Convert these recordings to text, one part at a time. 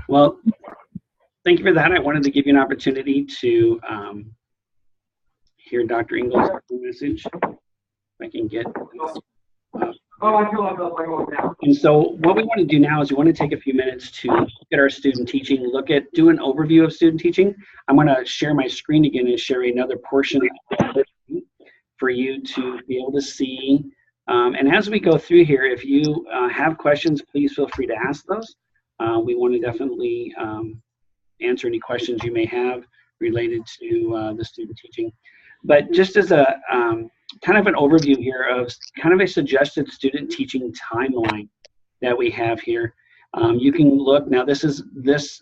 Well, thank you for that. I wanted to give you an opportunity to hear Dr. Ingles' message. If I can get. And so what we want to do now is we want to take a few minutes to look at our student teaching, do an overview of student teaching. I'm going to share my screen again and share another portion for you to be able to see. And as we go through here, if you have questions, please feel free to ask those. We want to definitely answer any questions you may have related to the student teaching. But just as a kind of an overview here of kind of a suggested student teaching timeline that we have here. You can look, now this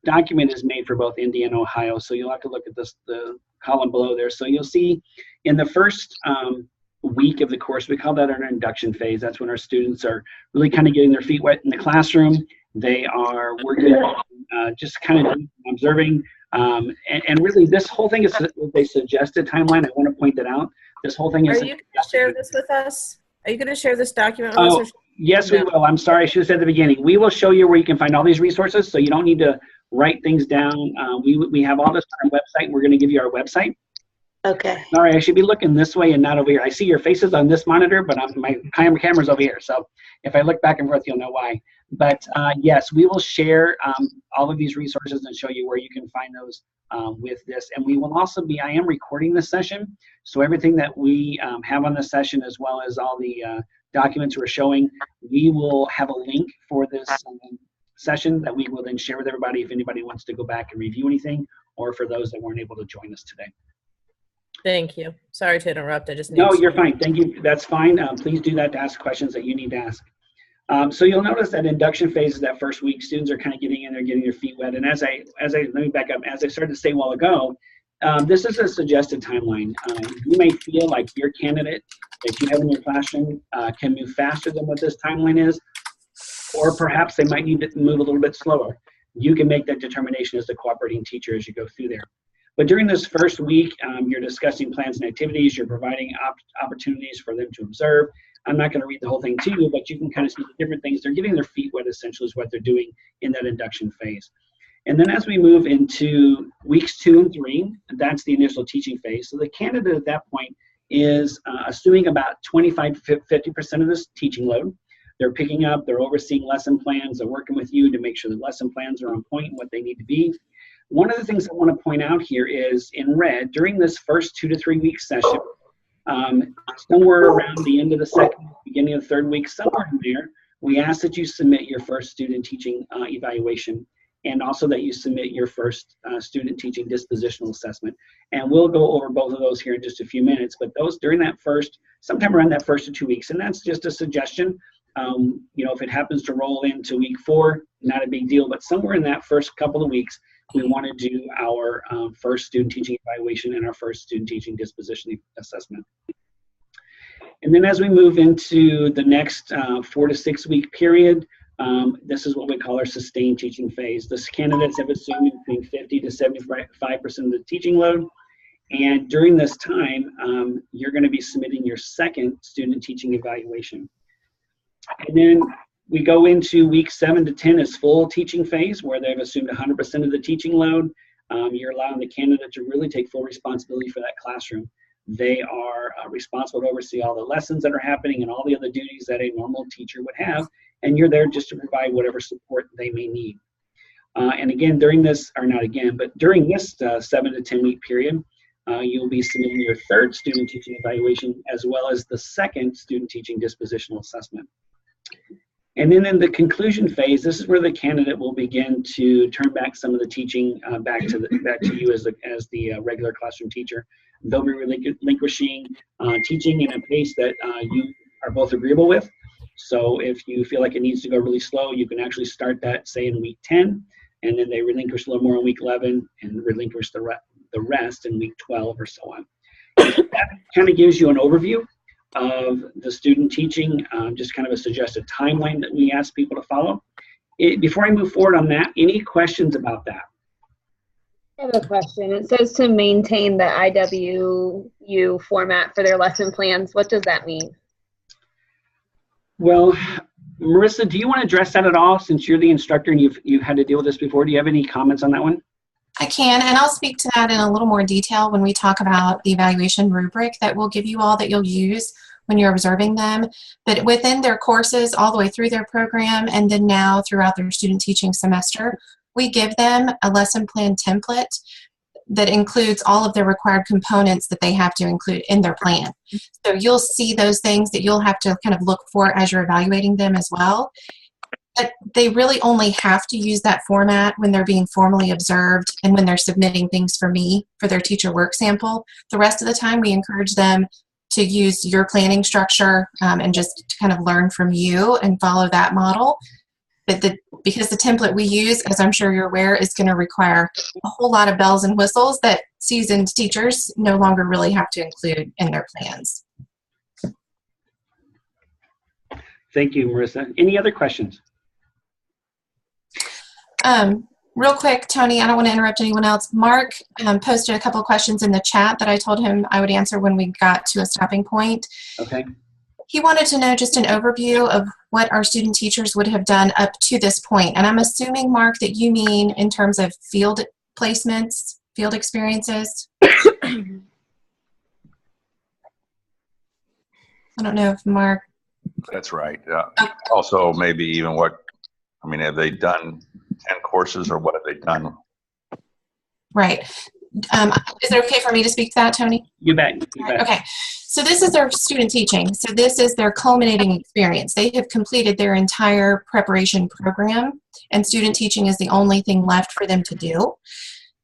document is made for both India and Ohio, so you'll have to look at the column below there. So you'll see in the first week of the course, we call that our induction phase. That's when our students are really kind of getting their feet wet in the classroom. They are working, just kind of observing, and really this whole thing is a suggested timeline. I want to point that out. This whole thing is. Are you going to share this with us? Are you going to share this document with us? Yes, we will. I'm sorry, I should have said at the beginning. We will show you where you can find all these resources, so you don't need to write things down. We have all this on our website. We're going to give you our website. Okay. Sorry, I should be looking this way and not over here. I see your faces on this monitor, but my camera's over here. So if I look back and forth, you'll know why. But yes, we will share all of these resources and show you where you can find those with this. And we will also I am recording this session. So everything that we have on the session, as well as all the documents we're showing, we will have a link for this session that we will then share with everybody if anybody wants to go back and review anything, or for those that weren't able to join us today. Thank you. Sorry to interrupt. No, you're fine. Thank you. That's fine. Please do that to ask questions that you need to ask. So you'll notice that induction phase is that first week. Students are kind of getting in there, getting their feet wet. And let me back up. As I started to say a while ago, this is a suggested timeline. You may feel like your candidate that you have in your classroom can move faster than what this timeline is, or perhaps they might need to move a little bit slower. You can make that determination as the cooperating teacher as you go through there. But during this first week, you're discussing plans and activities. You're providing opportunities for them to observe. I'm not going to read the whole thing to you, but you can kind of see the different things. They're getting their feet wet, essentially, is what they're doing in that induction phase. And then as we move into weeks 2 and 3, that's the initial teaching phase. So the candidate at that point is assuming about 25 to 50% of this teaching load. They're picking up, they're overseeing lesson plans, they're working with you to make sure the lesson plans are on point and what they need to be. One of the things I want to point out here is in red, during this first 2 to 3 week session, somewhere around the end of the second, beginning of the third week, somewhere in there, we ask that you submit your first student teaching evaluation, and also that you submit your first student teaching dispositional assessment. And we'll go over both of those here in just a few minutes, but those during that sometime around that first 2 weeks, and that's just a suggestion. If it happens to roll into week 4, not a big deal, but somewhere in that first couple of weeks, we want to do our first student teaching evaluation and our first student teaching disposition assessment. And then as we move into the next 4 to 6 week period, this is what we call our sustained teaching phase. The candidates have assumed between 50 to 75% of the teaching load. And during this time, you're going to be submitting your second student teaching evaluation. And then we go into week 7 to 10 as full teaching phase, where they've assumed 100% of the teaching load. You're allowing the candidate to really take full responsibility for that classroom. They are responsible to oversee all the lessons that are happening and all the other duties that a normal teacher would have, and you're there just to provide whatever support they may need. And again, during this 7 to 10 week period, you'll be submitting your third student teaching evaluation, as well as the second student teaching dispositional assessment. And then in the conclusion phase, this is where the candidate will begin to turn back some of the teaching back to you as the regular classroom teacher. They'll be relinquishing teaching in a pace that you are both agreeable with. So if you feel like it needs to go really slow, you can actually start that, say, in week 10, and then they relinquish a little more in week 11 and relinquish the rest in week 12 or so on. That kind of gives you an overview of the student teaching, just kind of a suggested timeline that we ask people to follow. Before I move forward on that, any questions about that? I have a question. It says to maintain the IWU format for their lesson plans. What does that mean? Well, Marissa, do you want to address that at all, since you're the instructor and you've had to deal with this before? Do you have any comments on that one? I can, and I'll speak to that in a little more detail when we talk about the evaluation rubric that we'll give you all that you'll use when you're observing them. But within their courses, all the way through their program, and then now throughout their student teaching semester, we give them a lesson plan template that includes all of their required components that they have to include in their plan. So you'll see those things that you'll have to kind of look for as you're evaluating them as well. But they really only have to use that format when they're being formally observed and when they're submitting things for me for their teacher work sample. The rest of the time, we encourage them to use your planning structure and just to kind of learn from you and follow that model. But because the template we use, as I'm sure you're aware, is going to require a whole lot of bells and whistles that seasoned teachers no longer really have to include in their plans. Thank you, Marissa. Any other questions? Real quick, Tony, I don't want to interrupt anyone else. Mark posted a couple of questions in the chat that I told him I would answer when we got to a stopping point. Okay. He wanted to know just an overview of what our student teachers would have done up to this point. And I'm assuming, Mark, that you mean in terms of field placements, field experiences. I don't know if Mark. That's right. Also, maybe even have they done 10 courses or what have they done? Right. Is it okay for me to speak to that, Tony? You bet. You bet. Okay. So this is their student teaching. So this is their culminating experience. They have completed their entire preparation program, and student teaching is the only thing left for them to do.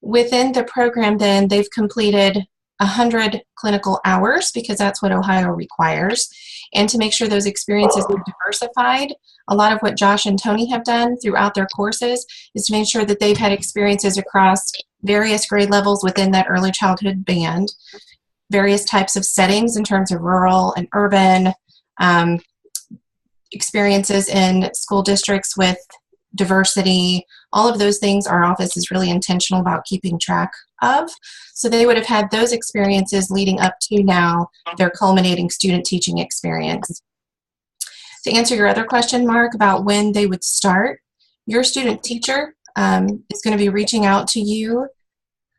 Within the program, then, they've completed 100 clinical hours because that's what Ohio requires. And to make sure those experiences are diversified, a lot of what Josh and Tony have done throughout their courses is to make sure that they've had experiences across various grade levels within that early childhood band, various types of settings in terms of rural and urban, experiences in school districts with diversity. All of those things our office is really intentional about keeping track of. So they would have had those experiences leading up to now their culminating student teaching experience. To answer your other question, Mark, about when they would start, your student teacher is going to be reaching out to you,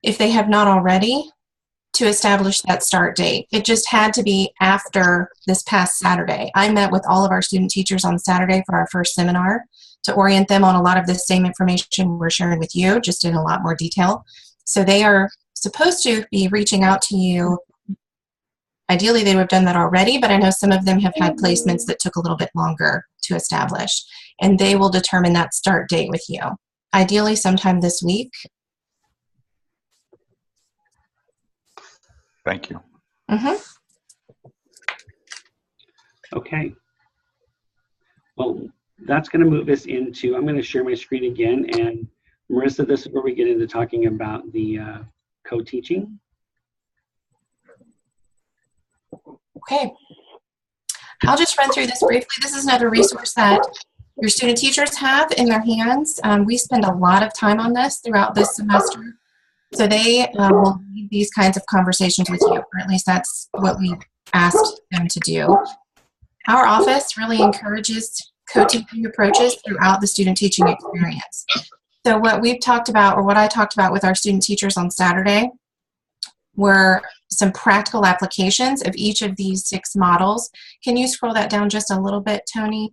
if they have not already, to establish that start date. It just had to be after this past Saturday. I met with all of our student teachers on Saturday for our first seminar to orient them on a lot of the same information we're sharing with you, just in a lot more detail. So they are supposed to be reaching out to you. Ideally, they would have done that already, but I know some of them have had placements that took a little bit longer to establish, and they will determine that start date with you. Ideally, sometime this week. Thank you. Mm-hmm. Okay. Well, that's going to move us into, I'm going to share my screen again. And Marissa, this is where we get into talking about the co-teaching. Okay. I'll just run through this briefly. This is another resource that your student teachers have in their hands. We spend a lot of time on this throughout this semester. So they will lead these kinds of conversations with you, or at least that's what we asked them to do. Our office really encourages co-teaching approaches throughout the student teaching experience. So what we've talked about, or what I talked about with our student teachers on Saturday, were some practical applications of each of these 6 models. Can you scroll that down just a little bit, Tony?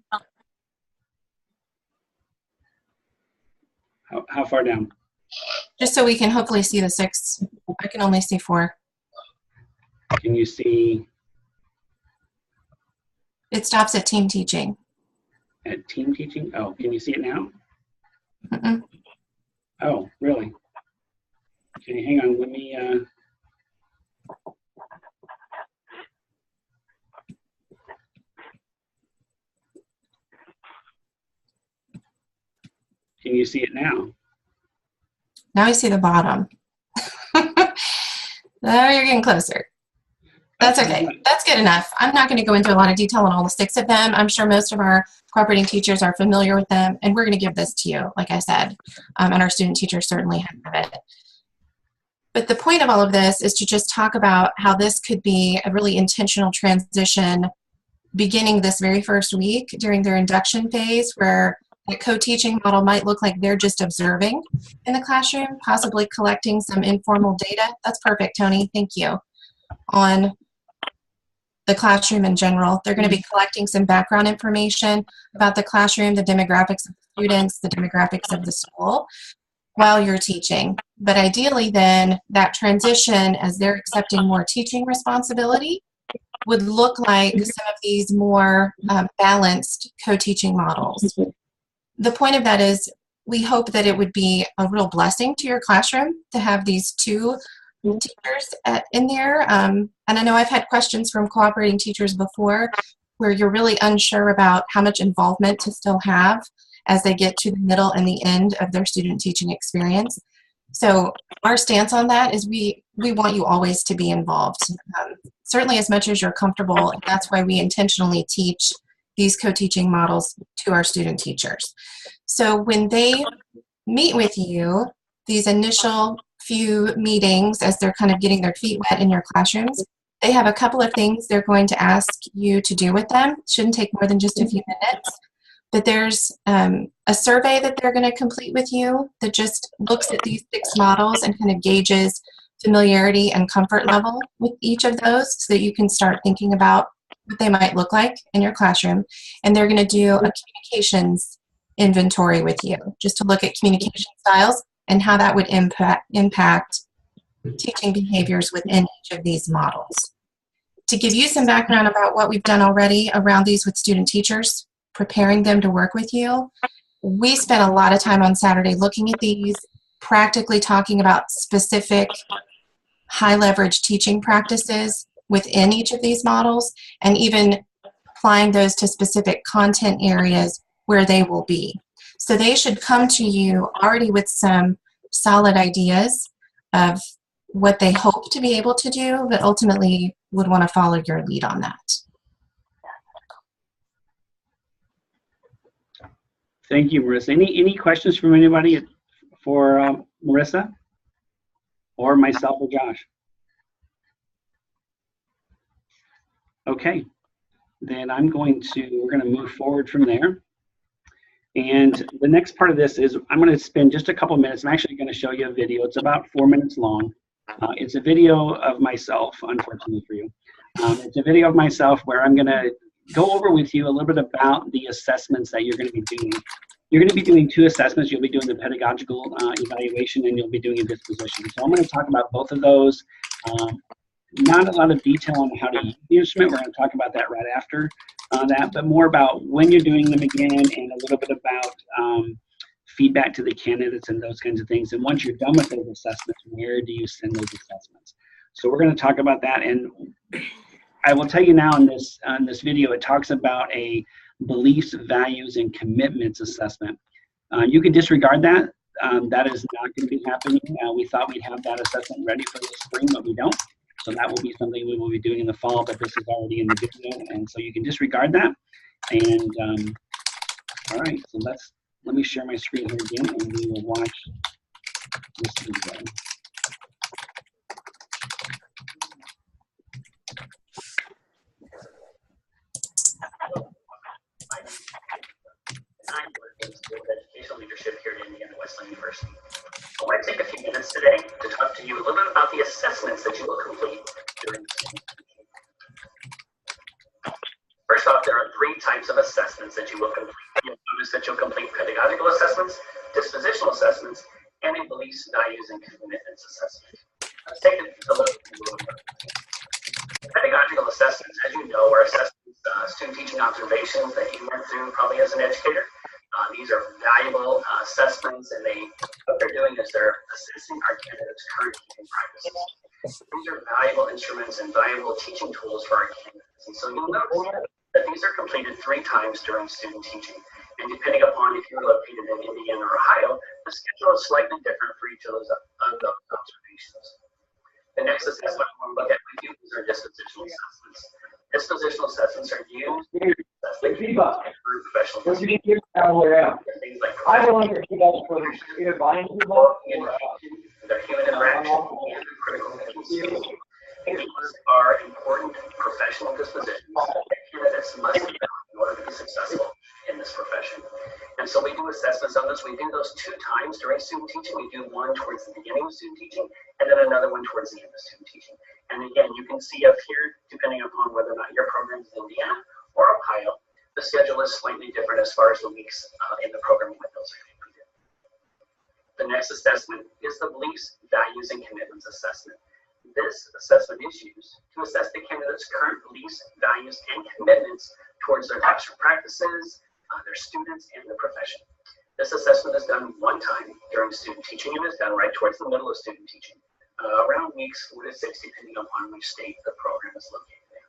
How far down? Just so we can hopefully see the 6. I can only see 4. Can you see? It stops at team teaching. At team teaching? Oh, can you see it now? Mm-mm. Oh, really? Okay, hang on. Let me. Can you see it now? Now I see the bottom. Now you're getting closer. That's okay. That's good enough. I'm not going to go into a lot of detail on all the 6 of them. I'm sure most of our cooperating teachers are familiar with them, and we're going to give this to you, like I said, and our student teachers certainly have it. But the point of all of this is to just talk about how this could be a really intentional transition beginning this very first week during their induction phase, where the co-teaching model might look like they're just observing in the classroom, possibly collecting some informal data. That's perfect, Tony. Thank you. On the classroom in general. They're going to be collecting some background information about the classroom, the demographics of the students, the demographics of the school while you're teaching. But ideally then, that transition as they're accepting more teaching responsibility would look like some of these more balanced co-teaching models. The point of that is we hope that it would be a real blessing to your classroom to have these two teachers in there. And I know I've had questions from cooperating teachers before where you're really unsure about how much involvement to still have as they get to the middle and the end of their student teaching experience. So our stance on that is we want you always to be involved, certainly as much as you're comfortable, and that's why we intentionally teach these co-teaching models to our student teachers. So when they meet with you, these initial few meetings as they're kind of getting their feet wet in your classrooms, they have a couple of things they're going to ask you to do with them. It shouldn't take more than just a few minutes. But there's a survey that they're going to complete with you that just looks at these 6 models and kind of gauges familiarity and comfort level with each of those so that you can start thinking about what they might look like in your classroom. And they're going to do a communications inventory with you just to look at communication styles and how that would impact teaching behaviors within each of these models. To give you some background about what we've done already around these with student teachers, preparing them to work with you, we spent a lot of time on Saturday looking at these, practically talking about specific high leverage teaching practices within each of these models, and even applying those to specific content areas where they will be. So they should come to you already with some solid ideas of what they hope to be able to do, but ultimately would want to follow your lead on that. Thank you, Marissa. Any questions from anybody for Marissa or myself or Josh? Okay, then we're going to move forward from there. And the next part of this is I'm going to spend just a couple minutes. I'm actually going to show you a video. It's about 4 minutes long. It's a video of myself, unfortunately for you. It's a video of myself where I'm going to go over with you a little bit about the assessments that you're going to be doing. You're going to be doing 2 assessments. You'll be doing the pedagogical evaluation, and you'll be doing a disposition. So I'm going to talk about both of those. Not a lot of detail on how to use the instrument. We're going to talk about that right after that, but more about when you're doing them again and a little bit about feedback to the candidates and those kinds of things. And once you're done with those assessments, where do you send those assessments? So we're going to talk about that. And I will tell you now in this video, it talks about a beliefs, values, and commitments assessment. You can disregard that. That is not going to be happening. We thought we'd have that assessment ready for the spring, but we don't. So that will be something we will be doing in the fall, but this is already in the video, and so you can disregard that. And all right, so let me share my screen here again, and we will watch this video. I'm working with educational leadership here at Indiana Wesleyan University. I want to take a few minutes today to talk to you a little bit about the assessments that you will complete during the student teaching. First off, there are 3 types of assessments that you will complete. You'll notice that you'll complete pedagogical assessments, dispositional assessments, and a beliefs, values, and commitments assessment. Let's take a look at the pedagogical assessments, as you know, are assessments, student teaching observations that you went through probably as an educator. These are valuable assessments, and what they're doing is they're assessing our candidates' current teaching practices. These are valuable instruments and valuable teaching tools for our candidates. And so you'll notice that these are completed 3 times during student teaching. And depending upon if you're located in Indiana or Ohio, the schedule is slightly different for each of those observations. The next assessment I want to look at with you is our dispositional assessments. Dispositional assessments are used to assess group professional things like their human interaction and critical thinking skills. These are important professional dispositions that candidates must have in order to be successful in this profession. And so we do assessments on this. We do those 2 times during student teaching. We do one towards the beginning of student teaching and then another one towards the end of student teaching. And again, you can see up here, depending upon whether or not your program is Indiana or Ohio, the schedule is slightly different as far as the weeks in the programming windows are completed. The next assessment is the Beliefs, Values, and Commitments assessment. This assessment is used to assess the candidate's current beliefs, values, and commitments towards their classroom practices, their students, and the profession. This assessment is done 1 time during student teaching and is done right towards the middle of student teaching, around weeks 4 to 6, depending upon which state the program is located in.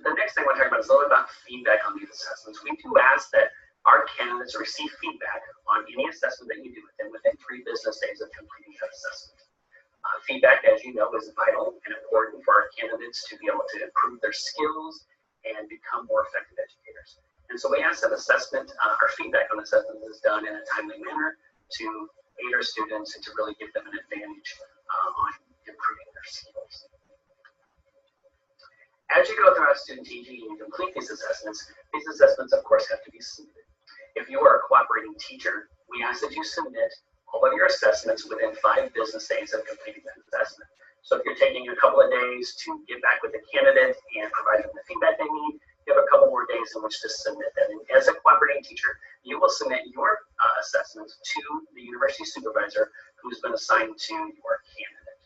The next thing I want to talk about is a little bit about feedback on these assessments. We do ask that our candidates receive feedback on any assessment that you do within 3 business days of completing that assessment. Feedback, as you know, is vital and important for our candidates to be able to improve their skills and become more effective educators. And so we ask that our feedback on assessments is done in a timely manner to aid our students and to really give them an advantage on improving their skills. As you go throughout student teaching and you complete these assessments, of course, have to be submitted. If you are a cooperating teacher, we ask that you submit all of your assessments within 5 business days of completing that assessment. So if you're taking a couple of days to get back with the candidate and provide them the feedback they need, you have a couple more days in which to submit them. And as a cooperating teacher, you will submit your assessments to the university supervisor who's been assigned to your candidate.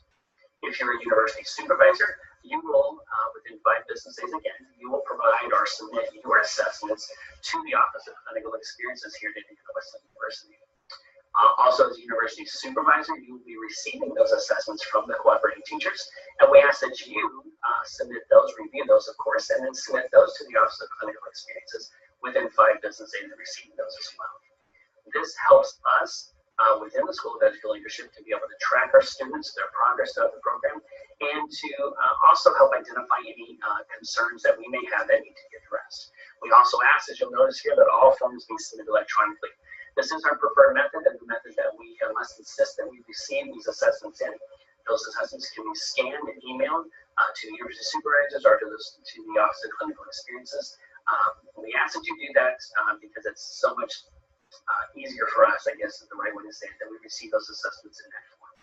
If you're a university supervisor, you will, within 5 business days again, you will provide or submit your assessments to the Office of Clinical Experiences here at Indiana Wesleyan University. Also, as a university supervisor, you will be receiving those assessments from the cooperating teachers, and we ask that you submit those, review those, of course, and then submit those to the Office of Clinical Experiences within 5 business days of receiving those as well. This helps us within the School of Educational Leadership to be able to track our students, their progress throughout the program, and to also help identify any concerns that we may have that need to be addressed. We also ask, as you'll notice here, that all forms be submitted electronically. This is our preferred method and the method that we must insist that we receive these assessments in. Those assessments can be scanned and emailed to the university supervisors or to the Office of Clinical Experiences. We ask that you do that because it's so much easier for us, I guess is the right way to say it, that we receive those assessments in that form.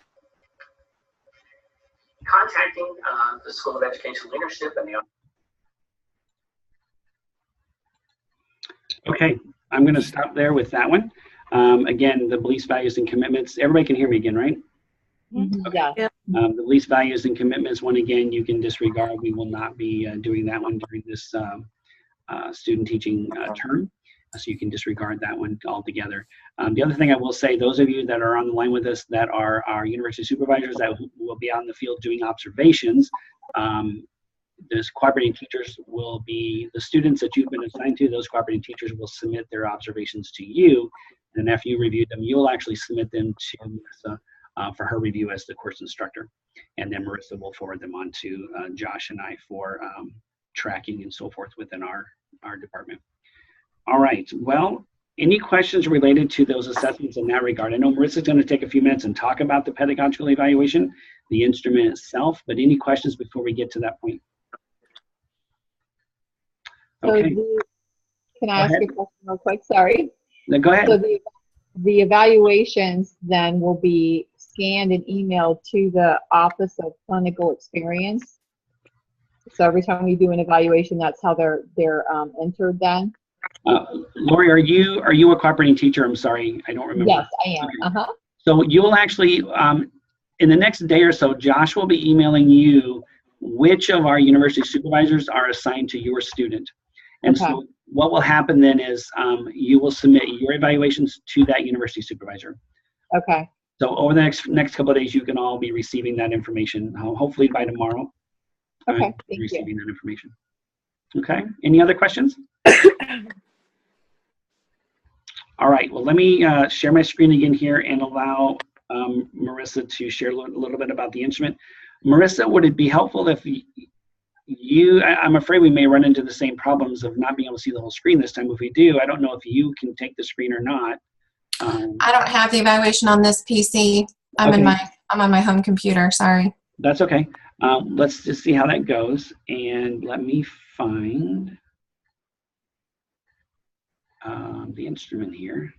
Contacting the School of Education Leadership and the Okay, I'm going to stop there with that one. Again, the beliefs, values, and commitments. Everybody can hear me again, right? Yeah. The beliefs, values, and commitments, one again, you can disregard. We will not be doing that one during this student teaching term. So you can disregard that one altogether. The other thing I will say, those of you that are on the line with us that are our university supervisors that will be out in the field doing observations, those cooperating teachers will be the students that you've been assigned to. Those cooperating teachers will submit their observations to you, and after you review them, you'll actually submit them to Marissa for her review as the course instructor, and then Marissa will forward them on to Josh and I for tracking and so forth within our department. All right. Well, any questions related to those assessments in that regard? I know Marissa's going to take a few minutes and talk about the pedagogical evaluation, the instrument itself, but any questions before we get to that point? Okay. So can I ask a question real quick? Sorry. No, go ahead. So the evaluations then will be scanned and emailed to the Office of Clinical Experience. So every time we do an evaluation, that's how they're entered then? Lori, are you a cooperating teacher? I'm sorry, I don't remember. Yes, I am. Okay. So you'll actually, in the next day or so, Josh will be emailing you which of our university supervisors are assigned to your student. And so what will happen then is you will submit your evaluations to that university supervisor. Okay. So over the next couple of days, you can all be receiving that information, hopefully by tomorrow. Okay, thank receiving you. that information. Okay, any other questions? All right, well, let me share my screen again here and allow Marissa to share a little bit about the instrument. Marissa, would it be helpful if I'm afraid we may run into the same problems of not being able to see the whole screen this time. If we do, I don't know if you can take the screen or not. I don't have the evaluation on this PC. I'm Okay. I'm on my home computer. Sorry. That's okay. Let's just see how that goes. And let me find the instrument here.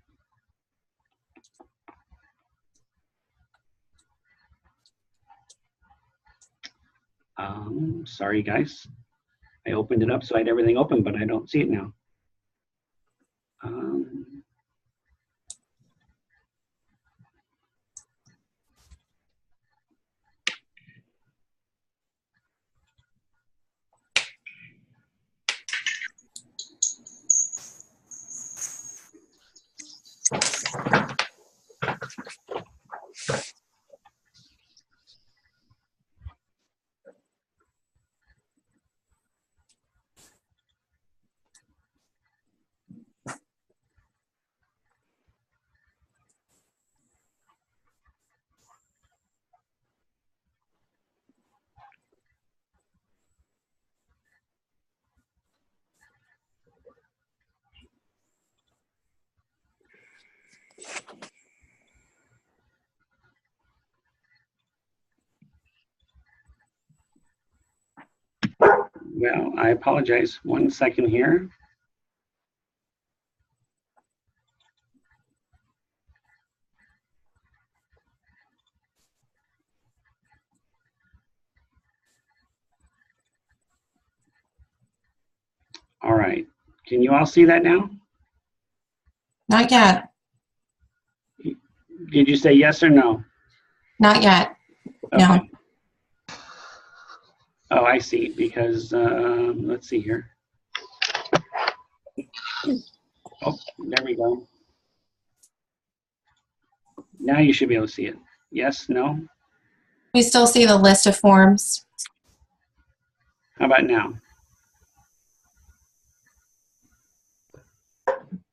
Sorry, guys. I opened it up so I had everything open, but I don't see it now. Well, I apologize. 1 second here. All right. Can you all see that now? Not yet. Did you say yes or no? Not yet. No. Okay. Oh, I see. Because let's see here. Oh, there we go. Now you should be able to see it. Yes, no? We still see the list of forms. How about now?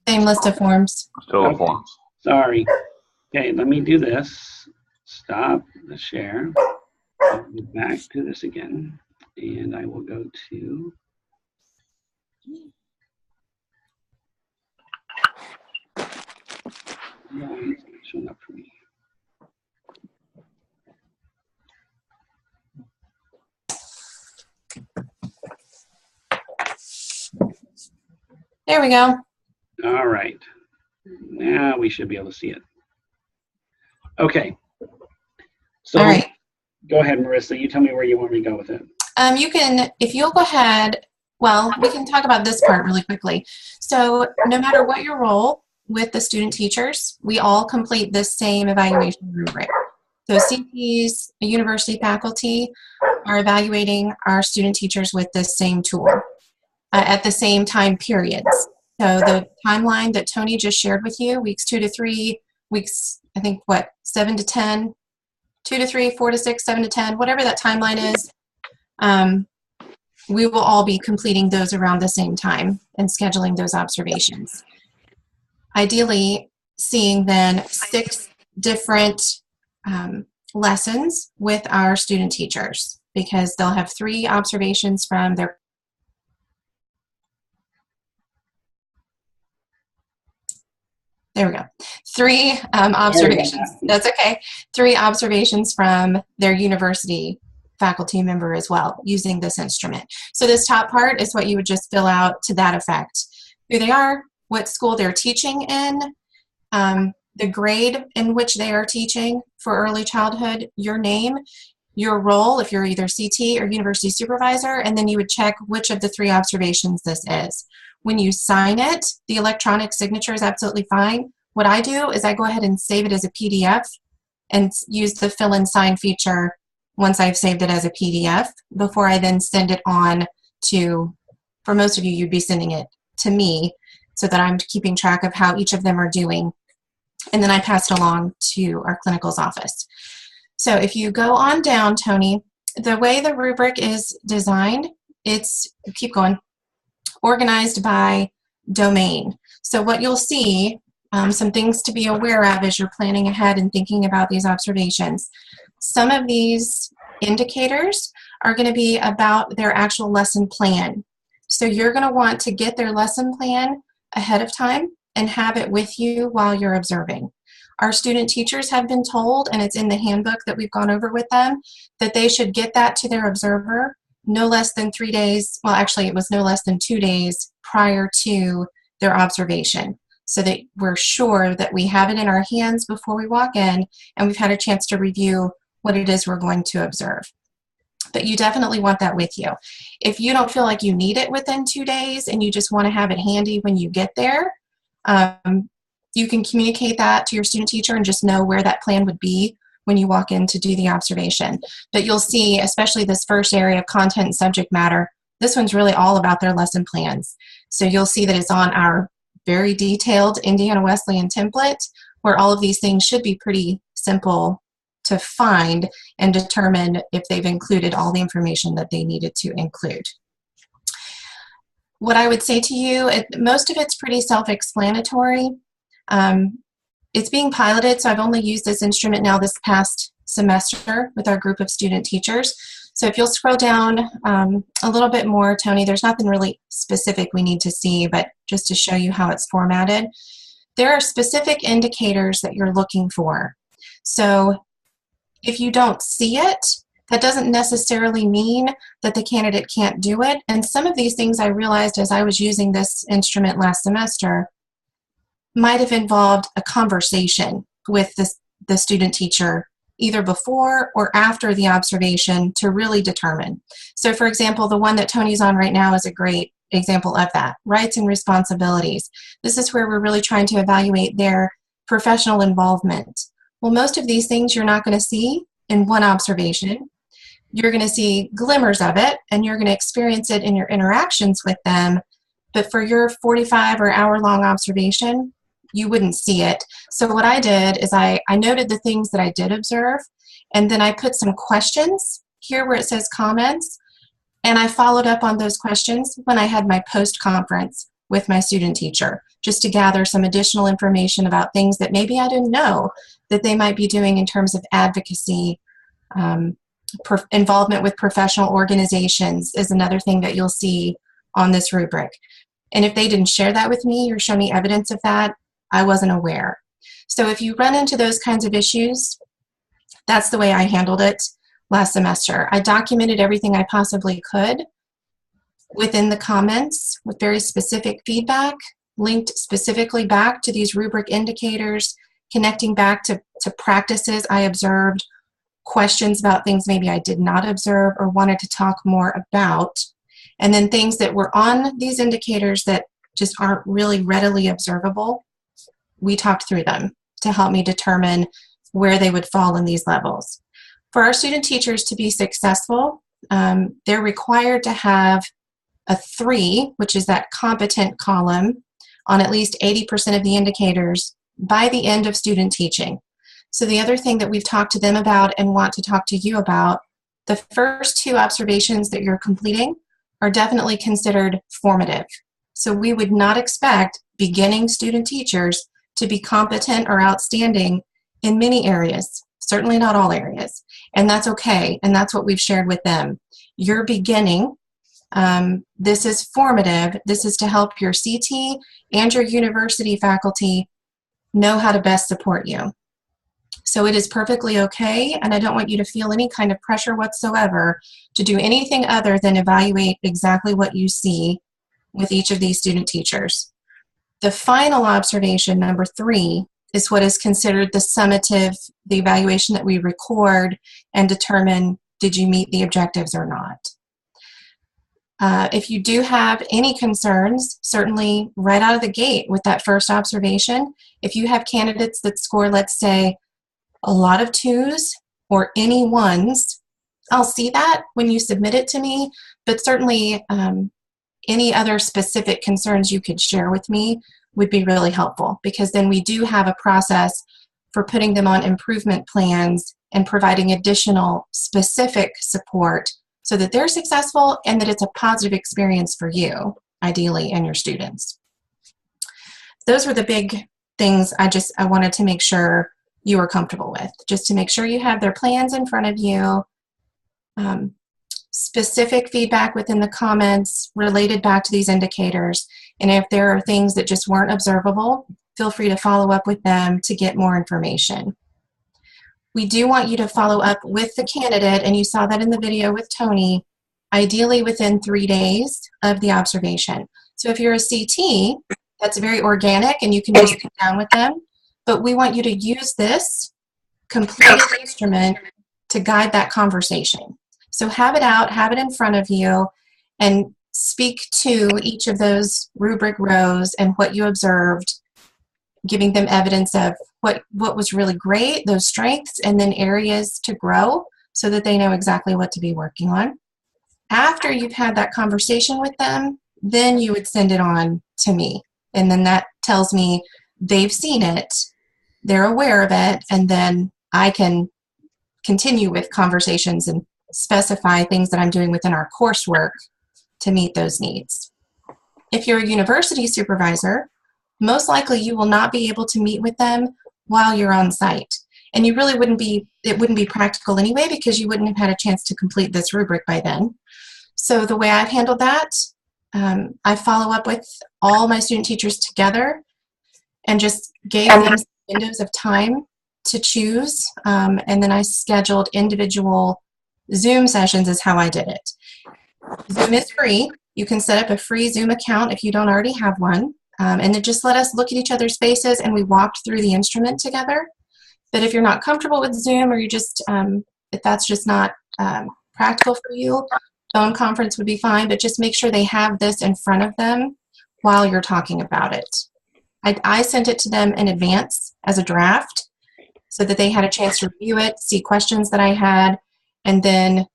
Same list of forms. Still the Okay. forms. Sorry. Okay, let me do this. Stop the share. I'll go back to this again. And I will go to why is it showing up for me? There we go. All right. Now we should be able to see it. Okay. So All right. go ahead, Marissa. You tell me where you want me to go with it. You can, if you'll go ahead, well, we can talk about this part really quickly. So no matter what your role with the student teachers, we all complete this same evaluation rubric. So CTs, university faculty are evaluating our student teachers with this same tool at the same time periods. So the timeline that Tony just shared with you, weeks 2 to 3, weeks, I think, what, 7 to 10, 2 to 3, 4 to 6, 7 to 10, whatever that timeline is, we will all be completing those around the same time and scheduling those observations. Ideally, seeing then 6 different lessons with our student teachers, because they'll have 3 observations from their There we go. 3 observations. That's okay. 3 observations from their university faculty member as well, using this instrument. So this top part is what you would just fill out to that effect. Who they are, what school they're teaching in, the grade in which they are teaching for early childhood, your name, your role, if you're either CT or university supervisor, and then you would check which of the 3 observations this is. When you sign it, the electronic signature is absolutely fine. What I do is I go ahead and save it as a PDF and use the fill and sign feature once I've saved it as a PDF before I then send it on to, for most of you, you'd be sending it to me so that I'm keeping track of how each of them are doing. And then I pass it along to our clinical's office. So if you go on down, Tony, the way the rubric is designed, it's, keep going, organized by domain. So what you'll see, some things to be aware of as you're planning ahead and thinking about these observations. Some of these indicators are going to be about their actual lesson plan. So you're going to want to get their lesson plan ahead of time and have it with you while you're observing. Our student teachers have been told, and it's in the handbook that we've gone over with them, that they should get that to their observer no less than 3 days, well actually it was no less than 2 days prior to their observation, so that we're sure that we have it in our hands before we walk in and we've had a chance to review what it is we're going to observe. But you definitely want that with you. If you don't feel like you need it within 2 days and you just want to have it handy when you get there, you can communicate that to your student teacher and just know where that plan would be when you walk in to do the observation. But you'll see, especially this first area of content and subject matter, this one's really all about their lesson plans. So you'll see that it's on our very detailed Indiana Wesleyan template, where all of these things should be pretty simple to find and determine if they've included all the information that they needed to include. What I would say to you, most of it's pretty self-explanatory. It's being piloted, so I've only used this instrument now this past semester with our group of student teachers. So if you'll scroll down a little bit more, Tony, there's nothing really specific we need to see, but just to show you how it's formatted. There are specific indicators that you're looking for. So if you don't see it, that doesn't necessarily mean that the candidate can't do it. And some of these things I realized as I was using this instrument last semester might have involved a conversation with the student teacher either before or after the observation to really determine. So for example, the one that Tony's on right now is a great example of that, rights and responsibilities. This is where we're really trying to evaluate their professional involvement. Well, most of these things you're not going to see in one observation. You're going to see glimmers of it, and you're going to experience it in your interactions with them. But for your 45 or hour-long observation, you wouldn't see it. So what I did is I noted the things that I did observe, and then I put some questions here where it says comments, and I followed up on those questions when I had my post-conference with my student teacher, just to gather some additional information about things that maybe I didn't know that they might be doing in terms of advocacy. Involvement with professional organizations is another thing that you'll see on this rubric. And if they didn't share that with me or show me evidence of that, I wasn't aware. So if you run into those kinds of issues, that's the way I handled it last semester. I documented everything I possibly could within the comments with very specific feedback, linked specifically back to these rubric indicators, connecting back to practices I observed, questions about things maybe I did not observe or wanted to talk more about, and then things that were on these indicators that just aren't really readily observable. We talked through them to help me determine where they would fall in these levels. For our student teachers to be successful, they're required to have a 3, which is that competent column, on at least 80% of the indicators by the end of student teaching. So the other thing that we've talked to them about and want to talk to you about, the first 2 observations that you're completing are definitely considered formative. So we would not expect beginning student teachers to be competent or outstanding in many areas, certainly not all areas. And that's okay, and that's what we've shared with them. You're beginning. This is formative. This is to help your CT and your university faculty know how to best support you. So it is perfectly okay, and I don't want you to feel any kind of pressure whatsoever to do anything other than evaluate exactly what you see with each of these student teachers. The final observation, number 3, is what is considered the summative, the evaluation that we record and determine, did you meet the objectives or not? If you do have any concerns, certainly right out of the gate with that first observation, if you have candidates that score, let's say, a lot of 2s or any 1s, I'll see that when you submit it to me, but certainly any other specific concerns you could share with me would be really helpful, because then we do have a process for putting them on improvement plans and providing additional specific support so that they're successful and that it's a positive experience for you, ideally, and your students. Those were the big things I wanted to make sure you were comfortable with, just to make sure you have their plans in front of you, specific feedback within the comments related back to these indicators, and if there are things that just weren't observable, feel free to follow up with them to get more information. We do want you to follow up with the candidate, and you saw that in the video with Tony, ideally within 3 days of the observation. So if you're a CT, that's very organic and you can just sit down with them, but we want you to use this completed instrument to guide that conversation. So have it out, have it in front of you, and speak to each of those rubric rows and what you observed, giving them evidence of what was really great, those strengths, and then areas to grow so that they know exactly what to be working on. After you've had that conversation with them, then you would send it on to me. And then that tells me they've seen it, they're aware of it, and then I can continue with conversations and specify things that I'm doing within our coursework to meet those needs. If you're a university supervisor, most likely you will not be able to meet with them while you're on site. And you really it wouldn't be practical anyway, because you wouldn't have had a chance to complete this rubric by then. So the way I've handled that, I follow up with all my student teachers together and just gave them windows of time to choose. And then I scheduled individual Zoom sessions is how I did it. Zoom is free. You can set up a free Zoom account if you don't already have one. And then just let us look at each other's faces, and we walked through the instrument together. But if you're not comfortable with Zoom, or you just, if that's just not practical for you, phone conference would be fine, but just make sure they have this in front of them while you're talking about it. I sent it to them in advance as a draft so that they had a chance to review it, see questions that I had, and then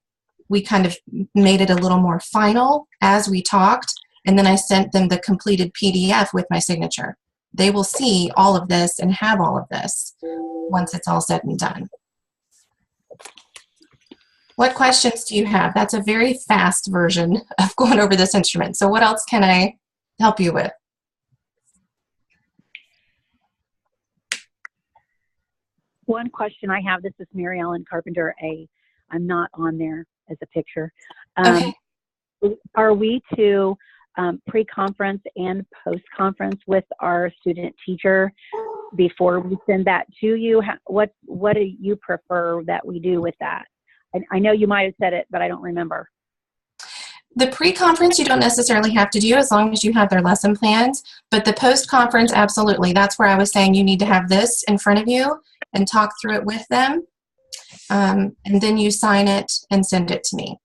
we kind of made it a little more final as we talked, and then I sent them the completed PDF with my signature. They will see all of this and have all of this once it's all said and done. What questions do you have? That's a very fast version of going over this instrument. So what else can I help you with? One question I have, this is Mary Ellen Carpenter A. I'm not on there as a picture. Okay. Are we to pre-conference and post-conference with our student teacher before we send that to you? What do you prefer that we do with that? I know you might have said it, but I don't remember. The pre-conference you don't necessarily have to do as long as you have their lesson plans, but the post-conference, absolutely. That's where I was saying you need to have this in front of you and talk through it with them, and then you sign it and send it to me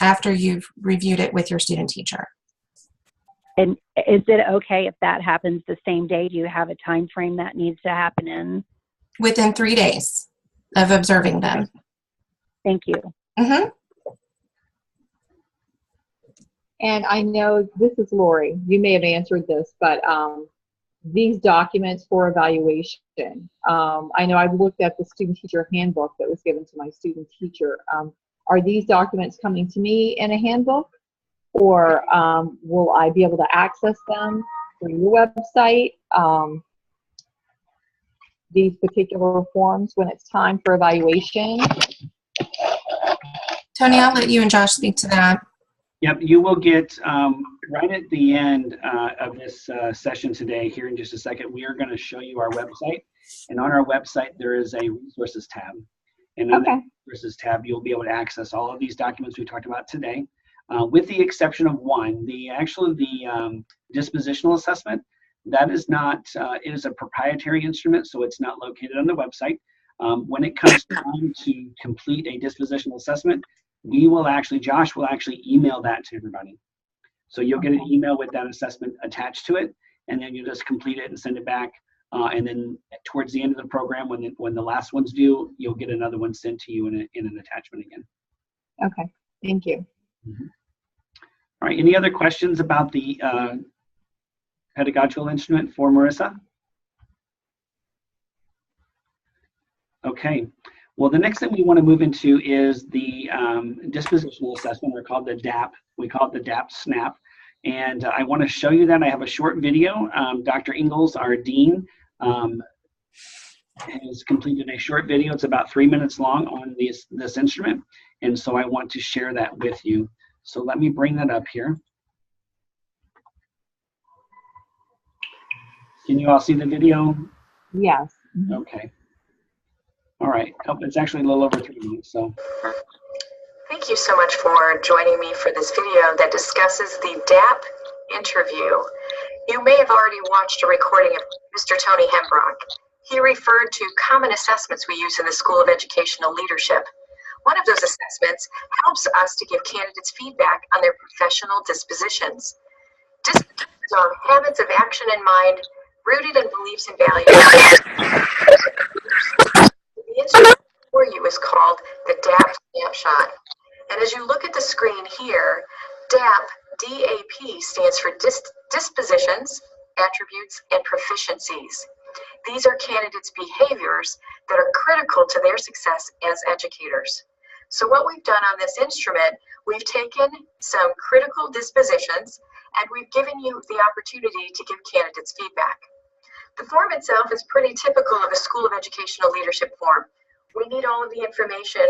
after you've reviewed it with your student teacher. And is it okay if that happens the same day? Do you have a time frame that needs to happen in? Within 3 days of observing them. Thank you. Mm-hmm. And I know, this is Lori, you may have answered this, but these documents for evaluation, I know I've looked at the student teacher handbook that was given to my student teacher. Are these documents coming to me in a handbook, or will I be able to access them through your website? These particular forms when it's time for evaluation? Tony, I'll let you and Josh speak to that. Yep, you will get, right at the end of this session today, here in just a second, we are going to show you our website. And on our website, there is a resources tab. And on the resources tab, you'll be able to access all of these documents we talked about today, with the exception of one. The dispositional assessment, that is not, it is a proprietary instrument, so it's not located on the website. When it comes time to complete a dispositional assessment, Josh will actually email that to everybody. So you'll get an email with that assessment attached to it, and then you just complete it and send it back. And then towards the end of the program, when the last one's due, you'll get another one sent to you in an attachment again. Okay, thank you. Mm-hmm. All right, any other questions about the pedagogical instrument for Marissa? Okay. Well, the next thing we want to move into is the dispositional assessment, or called the DAP. We call it the DAP SNAP. And I want to show you that. I have a short video. Dr. Ingalls, our dean, has completed a short video. It's about 3 minutes long on this instrument. And so I want to share that with you. So let me bring that up here. Can you all see the video? Yes. Okay. All right. Oh, it's actually a little over 3 minutes, so. Thank you so much for joining me for this video that discusses the DAP interview. You may have already watched a recording of Mr. Tony Hembrock. He referred to common assessments we use in the School of Educational Leadership. One of those assessments helps us to give candidates feedback on their professional dispositions. Dispositions are habits of action and mind rooted in beliefs and values. The instrument for you is called the DAP snapshot. And as you look at the screen here, DAP, D-A-P, stands for dispositions, attributes, and proficiencies. These are candidates' behaviors that are critical to their success as educators. So what we've done on this instrument, we've taken some critical dispositions and we've given you the opportunity to give candidates feedback. The form itself is pretty typical of a School of Educational Leadership form. We need all of the information,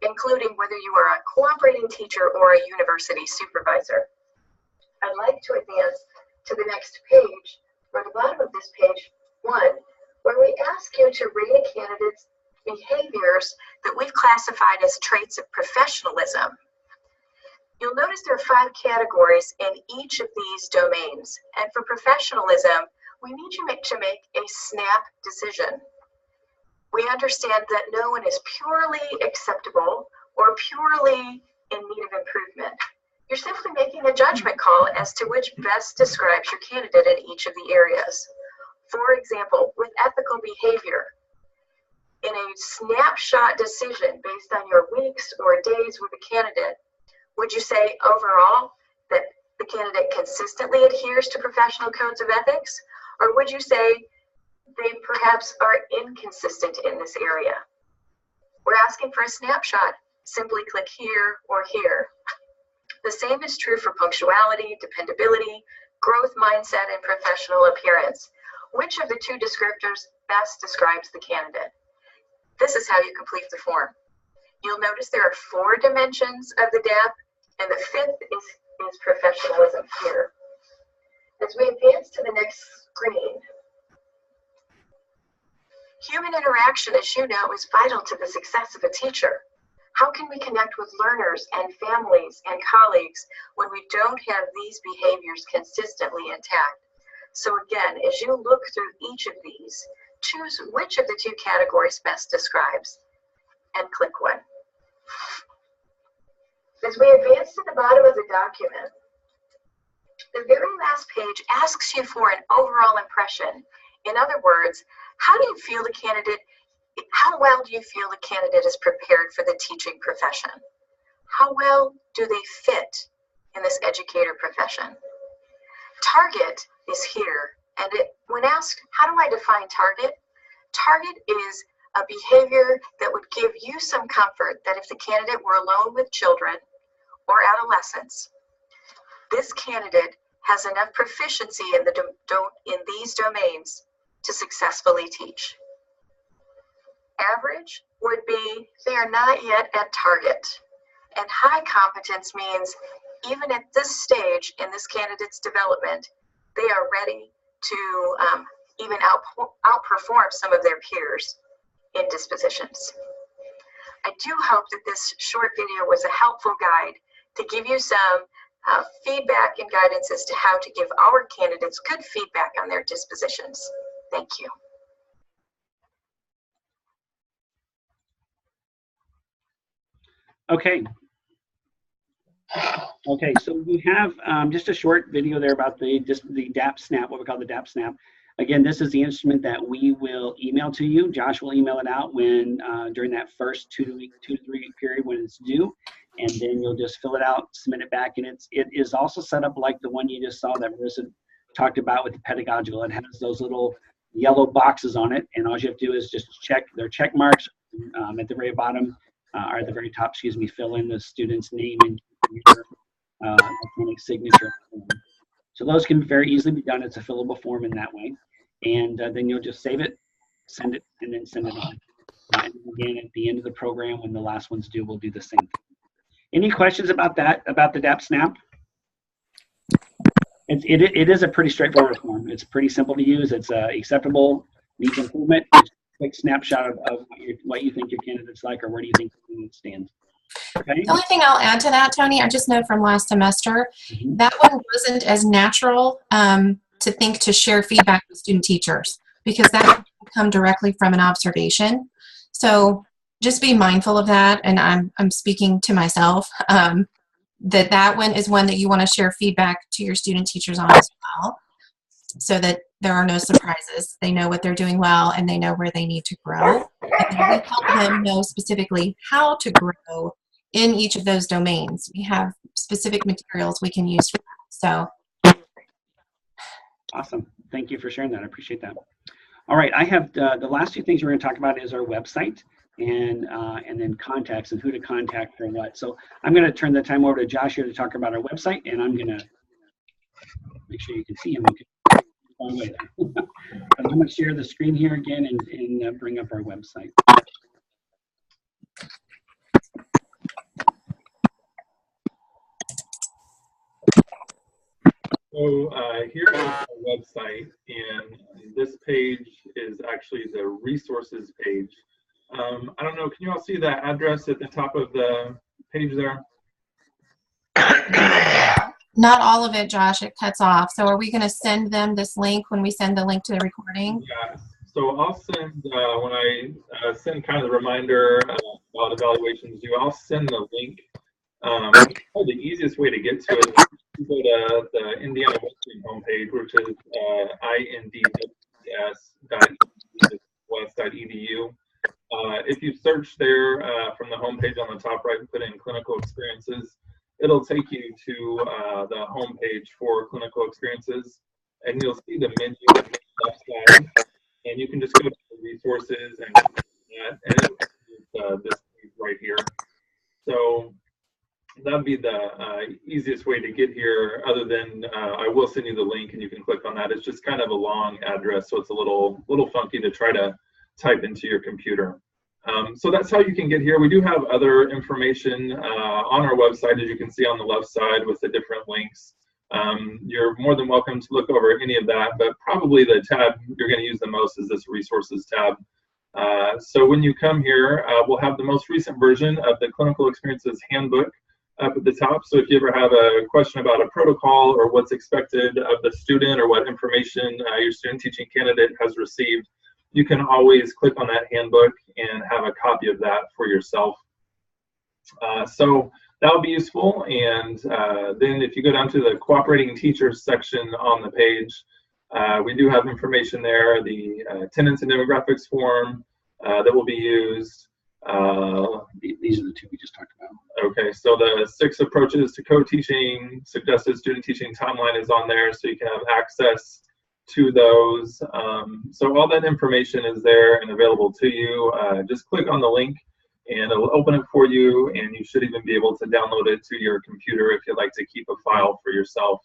including whether you are a cooperating teacher or a university supervisor. I'd like to advance to the next page, or the bottom of this page, 1, where we ask you to rate a candidate's behaviors that we've classified as traits of professionalism. You'll notice there are 5 categories in each of these domains. And for professionalism, we need you to make a snap decision. We understand that no one is purely acceptable or purely in need of improvement. You're simply making a judgment call as to which best describes your candidate in each of the areas. For example, with ethical behavior, in a snapshot decision based on your weeks or days with a candidate, would you say overall that the candidate consistently adheres to professional codes of ethics? Or would you say they perhaps are inconsistent in this area? We're asking for a snapshot. Simply click here or here. The same is true for punctuality, dependability, growth mindset, and professional appearance. Which of the 2 descriptors best describes the candidate? This is how you complete the form. You'll notice there are 4 dimensions of the DAP, and the 5th is professionalism here. As we advance to the next screen, human interaction, as you know, is vital to the success of a teacher. How can we connect with learners and families and colleagues when we don't have these behaviors consistently intact? So again, as you look through each of these, choose which of the 2 categories best describes and click one. As we advance to the bottom of the document, the very last page asks you for an overall impression. In other words, how do you feel the candidate, how well do you feel the candidate is prepared for the teaching profession? How well do they fit in this educator profession? Target is here, and when asked, how do I define target? Target is a behavior that would give you some comfort that if the candidate were alone with children or adolescents, this candidate has enough proficiency in these domains to successfully teach. Average would be they are not yet at target. And high competence means even at this stage in this candidate's development, they are ready to even outperform some of their peers in dispositions. I do hope that this short video was a helpful guide to give you some feedback and guidance as to how to give our candidates good feedback on their dispositions. Thank you. Okay. Okay, so we have just a short video there about the DAP Snap, what we call the DAP Snap. Again, this is the instrument that we will email to you. Josh will email it out when during that first 2 to 3 week period when it's due, and then you'll just fill it out, submit it back, and it is also set up like the one you just saw that Marissa talked about with the pedagogical. It has those little yellow boxes on it, and all you have to do is just check their check marks at the very bottom, or at the very top, excuse me, fill in the student's name and your electronic signature. So those can very easily be done. It's a fillable form in that way. And then you'll just save it, send it, and then send it on. And again, at the end of the program, when the last one's due, we'll do the same thing. Any questions about that, about the DAP Snap? It is a pretty straightforward form. It's pretty simple to use. It's acceptable, needs improvement. It's a quick snapshot of what you think your candidate's like, or where do you think the stands. Okay. The only thing I'll add to that, Tony, I just know from last semester, that one wasn't as natural to think to share feedback with student teachers, because that can come directly from an observation. So just be mindful of that, and I'm speaking to myself, that one is one that you want to share feedback to your student teachers on as well, so that there are no surprises. They know what they're doing well, and they know where they need to grow. And then we help them know specifically how to grow in each of those domains. We have specific materials we can use for that. So awesome. Thank you for sharing that. I appreciate that. All right, I have the last two things we're going to talk about is our website and then contacts and who to contact for what. So I'm going to turn the time over to Josh here to talk about our website, and I'm going to make sure you can see him. Okay. I'm going to share the screen here again and bring up our website. So here is our website, and this page is actually the resources page. I don't know, can you all see that address at the top of the page there? not all of it, Josh, it cuts off. So are we going to send them this link when we send the link to the recording? Yeah, so I'll send, when I send kind of the reminder about evaluations due, I'll send the link. Probably the easiest way to get to it is to go to the Indiana Wesleyan homepage, which is indws.west.edu. If you search there from the homepage on the top right and put in clinical experiences, it'll take you to the homepage for clinical experiences, and you'll see the menu on the left side, and you can just go to the resources and it'll this page right here. So that'd be the easiest way to get here, other than I will send you the link and you can click on that. It's just kind of a long address, so it's a little funky to try to type into your computer. So that's how you can get here. We do have other information on our website, as you can see on the left side with the different links. You're more than welcome to look over any of that, but probably the tab you're going to use the most is this resources tab. So when you come here, we'll have the most recent version of the Clinical Experiences Handbook up at the top. So if you ever have a question about a protocol or what's expected of the student or what information your student teaching candidate has received, you can always click on that handbook and have a copy of that for yourself. So that'll be useful. And then if you go down to the cooperating teachers section on the page, we do have information there, the attendance and demographics form that will be used. These are the two we just talked about. Okay, so the 6 approaches to co-teaching, suggested student teaching timeline is on there, so you can have access to those. So all that information is there and available to you. Just click on the link and it'll open it for you, and you should even be able to download it to your computer if you'd like to keep a file for yourself.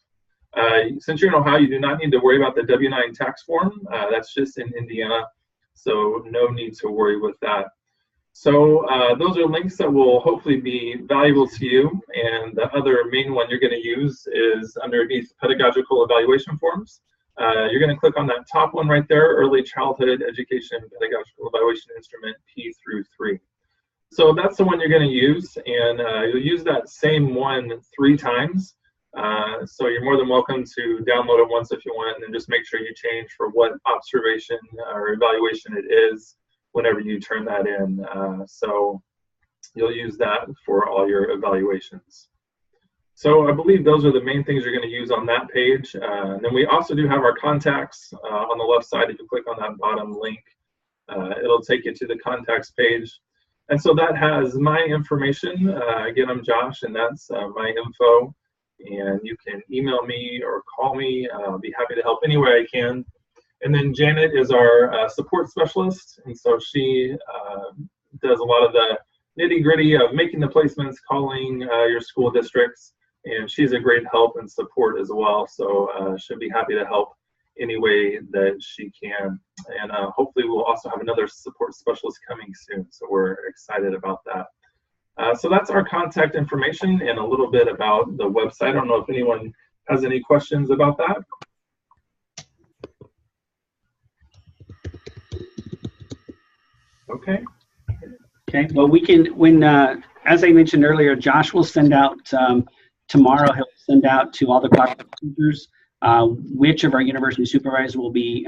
Since you're in Ohio, you do not need to worry about the W-9 tax form. That's just in Indiana, so no need to worry with that. So those are links that will hopefully be valuable to you. And the other main one you're going to use is underneath pedagogical evaluation forms. You're going to click on that top one right there, Early Childhood Education Pedagogical Evaluation Instrument P through 3. So that's the one you're going to use, and you'll use that same one 3 times. So you're more than welcome to download it once if you want, and then just make sure you change for what observation or evaluation it is whenever you turn that in. So you'll use that for all your evaluations. So I believe those are the main things you're going to use on that page. And then we also do have our contacts on the left side. If you click on that bottom link, it'll take you to the contacts page. And so that has my information. Again, I'm Josh, and that's my info. And you can email me or call me. I'll be happy to help any way I can. And then Janet is our support specialist, and so she does a lot of the nitty-gritty of making the placements, calling your school districts, and she's a great help and support as well. So she'll be happy to help any way that she can. And hopefully we'll also have another support specialist coming soon, so we're excited about that. So that's our contact information and a little bit about the website. I don't know if anyone has any questions about that. Okay. Okay, well, we can, when, as I mentioned earlier, Josh will send out, tomorrow, he'll send out to all the cooperative teachers, which of our university supervisors will be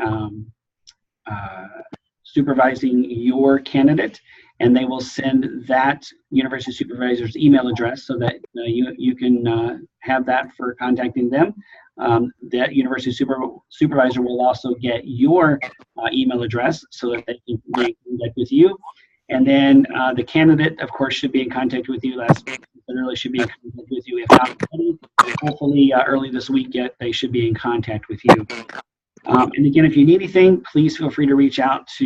supervising your candidate, and they will send that university supervisor's email address so that you can have that for contacting them. That university supervisor will also get your email address so that they can make contact with you. And then the candidate, of course, should be in contact with you. Last week, literally should be in contact with you. If not already, hopefully early this week yet, they should be in contact with you. And again, if you need anything, please feel free to reach out to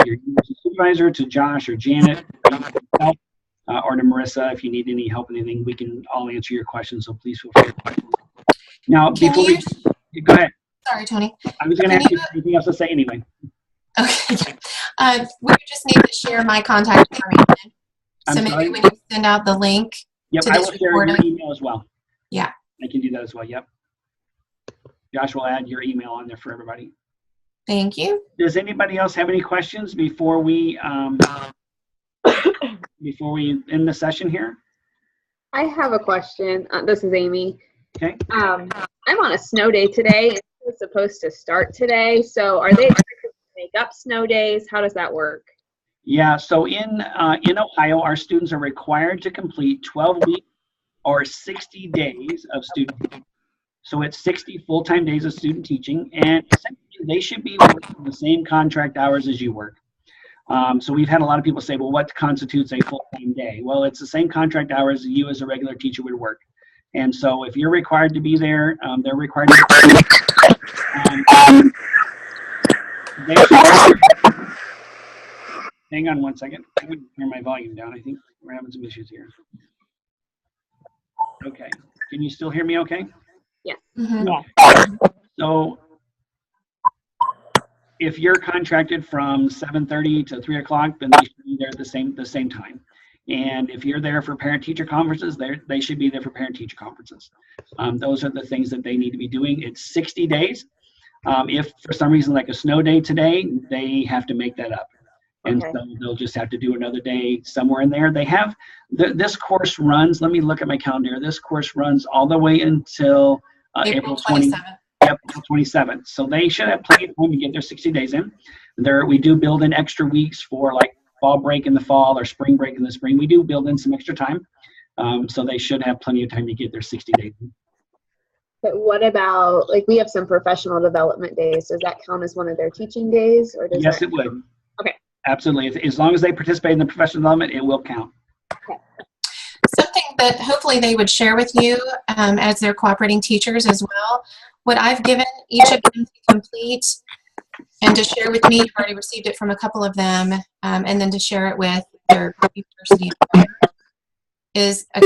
your university supervisor, to Josh or Janet, or to Marissa. If you need any help with anything, we can all answer your questions. So please feel free to. Now, before we go ahead. Sorry, Tony. I was going to ask you anything else to say anyway. Okay. We just need to share my contact information. So maybe when you send out the link to this I will share your email as well. Yeah. I can do that as well. Yep. Josh will add your email on there for everybody. Thank you. Does anybody else have any questions before we end the session here? I have a question. This is Amy. Okay. I'm on a snow day today. And it's supposed to start today. So are they expected to make up snow days? How does that work? Yeah. So in Ohio, our students are required to complete 12 weeks or 60 days of student teaching. So it's 60 full-time days of student teaching, and essentially they should be working the same contract hours as you work. So we've had a lot of people say, well, what constitutes a full-time day? Well, it's the same contract hours you as a regular teacher would work. And so if you're required to be there, they're required to be there. Hang on one second. I would turn my volume down. I think we're having some issues here. Okay. Can you still hear me okay? Yeah. Mm-hmm. Yeah. So if you're contracted from 7:30 to 3 o'clock, then they should be there at the same time. And if you're there for parent-teacher conferences, they should be there for parent-teacher conferences. Those are the things that they need to be doing. It's 60 days. If for some reason, like a snow day today, they have to make that up. And Okay. so they'll just have to do another day somewhere in there. They have, this course runs, let me look at my calendar. This course runs all the way until April 27th. Yep, 27th. So they should have plenty of time to get their 60 days in. We do build in extra weeks for like fall break in the fall or spring break in the spring. We do build in some extra time. So they should have plenty of time to get their 60 days in. But what about, like, we have some professional development days. Does that count as one of their teaching days? Or does Yes, that... it would. Okay. Absolutely. As long as they participate in the professional development, it will count. Okay. Something that hopefully they would share with you as their cooperating teachers as well. What I've given each of them to complete and to share with me, I've already received it from a couple of them, and then to share it with their university is a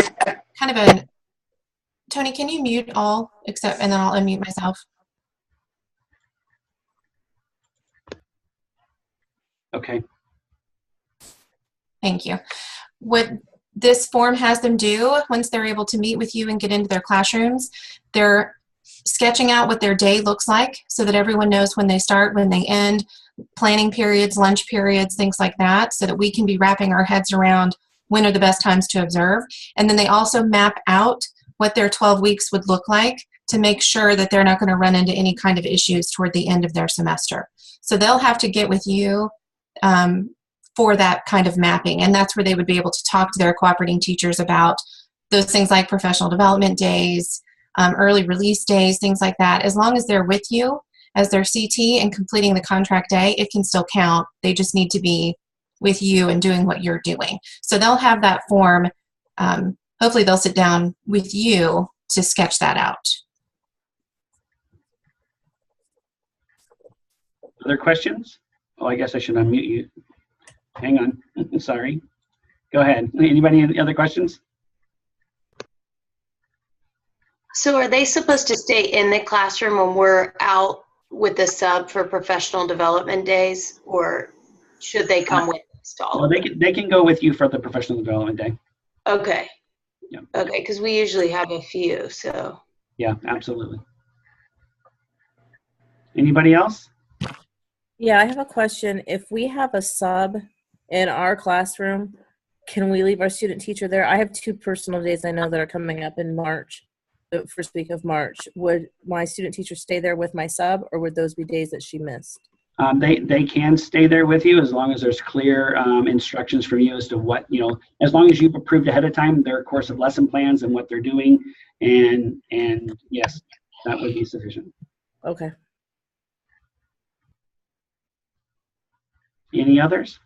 kind of a, Tony, can you mute all except, and then I'll unmute myself. Okay. Thank you. What this form has them do, once they're able to meet with you and get into their classrooms, they're sketching out what their day looks like so that everyone knows when they start, when they end, planning periods, lunch periods, things like that, so that we can be wrapping our heads around when are the best times to observe. And then they also map out what their 12 weeks would look like to make sure that they're not going to run into any kind of issues toward the end of their semester. So they'll have to get with you for that kind of mapping, and that's where they would be able to talk to their cooperating teachers about those things like professional development days, early release days, things like that. As long as they're with you as their CT and completing the contract day, it can still count. They just need to be with you and doing what you're doing. So they'll have that form. Hopefully they'll sit down with you to sketch that out. Other questions? Oh, I guess I should unmute you. Hang on. Sorry. Go ahead. Anybody any other questions? So are they supposed to stay in the classroom when we're out with the sub for professional development days, or should they come with us to all of them? They can go with you for the professional development day. Okay. Yeah. Okay, because we usually have a few, so. Yeah, absolutely. Anybody else? Yeah, I have a question. If we have a sub in our classroom, can we leave our student teacher there? I have 2 personal days I know that are coming up in March, the first week of March. Would my student teacher stay there with my sub, or would those be days that she missed? They can stay there with you as long as there's clear instructions from you as to what, as long as you've approved ahead of time their course of lesson plans and what they're doing. And yes, that would be sufficient. Okay. Any others?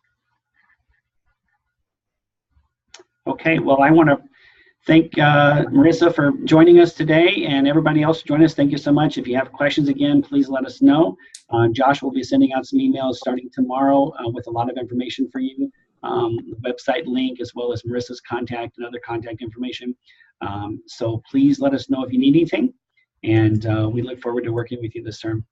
Okay, well, I want to thank Marissa for joining us today, and everybody else join us. Thank you so much. If you have questions, again, please let us know. Josh will be sending out some emails starting tomorrow with a lot of information for you, the website link, as well as Marissa's contact and other contact information. So please let us know if you need anything, and we look forward to working with you this term.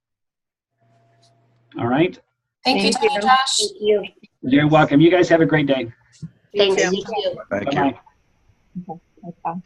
All right. Thank you, Tony, Josh. Thank you. You're welcome. You guys have a great day. Thanks. Thank you. Bye-bye. Okay, that's fine.